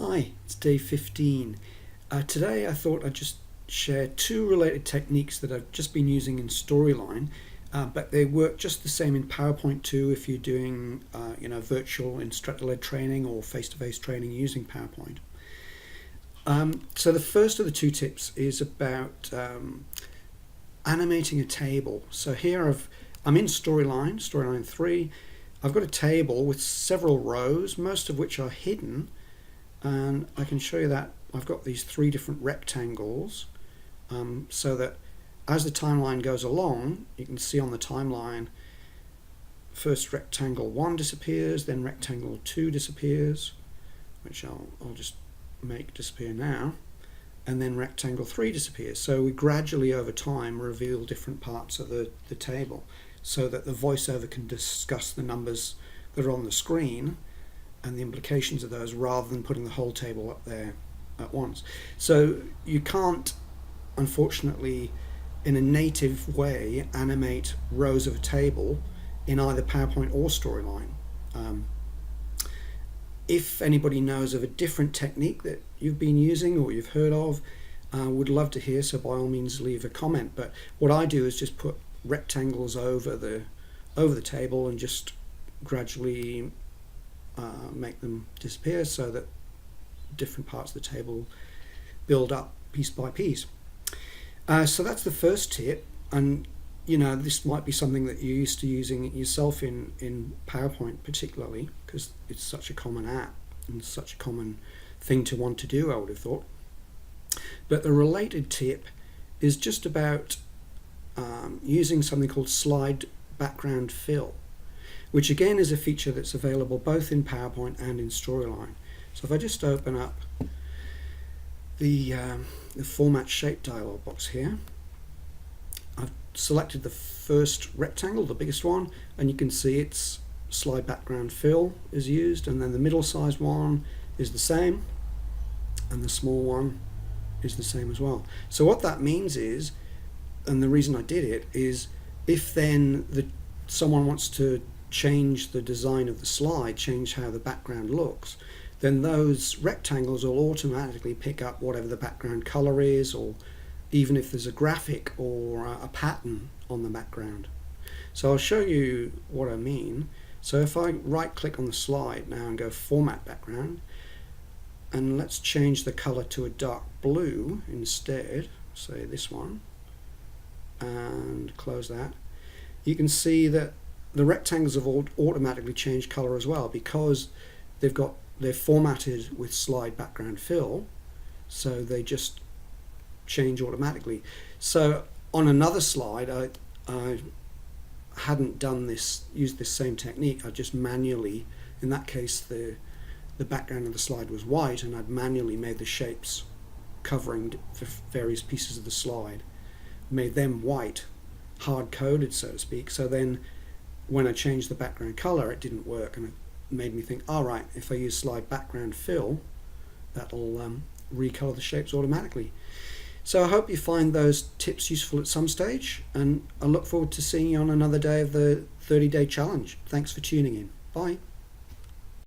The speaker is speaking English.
Hi, it's day 15. Today I thought I'd just share two related techniques that I've just been using in Storyline, but they work just the same in PowerPoint too if you're doing virtual instructor-led training or face-to-face training using PowerPoint. So the first of the two tips is about animating a table. So here I'm in Storyline 3. I've got a table with several rows, most of which are hidden. And I can show you that I've got these three different rectangles so that as the timeline goes along, you can see on the timeline first rectangle 1 disappears, then rectangle 2 disappears, which I'll just make disappear now, and then rectangle 3 disappears. So we gradually over time reveal different parts of the table so that the voiceover can discuss the numbers that are on the screen and the implications of those rather than putting the whole table up there at once. So you can't, unfortunately, in a native way animate rows of a table in either PowerPoint or Storyline. If anybody knows of a different technique that you've been using or you've heard of, would love to hear, so by all means leave a comment. But what I do is just put rectangles over the table and just gradually make them disappear so that different parts of the table build up piece by piece. So that's the first tip, and this might be something that you're used to using yourself in PowerPoint particularly, because it's such a common app and such a common thing to want to do, I would have thought. But the related tip is just about using something called slide background fill, which again is a feature that's available both in PowerPoint and in Storyline. So if I just open up the Format Shape dialog box here, I've selected the first rectangle, the biggest one, and you can see its slide background fill is used, and then the middle sized one is the same, and the small one is the same as well. So what that means is, and the reason I did it, is if then someone wants to change the design of the slide, change how the background looks, then those rectangles will automatically pick up whatever the background color is, or even if there's a graphic or a pattern on the background. So I'll show you what I mean. So if I right click on the slide now and go Format Background, and let's change the color to a dark blue instead, say this one, and close that, you can see that the rectangles have automatically changed color as well, because they're formatted with slide background fill, so they just change automatically. So on another slide, I hadn't used this same technique. I just manually, in that case the background of the slide was white, and I'd manually made the shapes covering the various pieces of the slide, made them white, hard-coded so to speak. So then when I changed the background color, it didn't work, and it made me think, all right, if I use slide background fill, that'll recolor the shapes automatically. So I hope you find those tips useful at some stage, and I look forward to seeing you on another day of the 30-day challenge. Thanks for tuning in. Bye.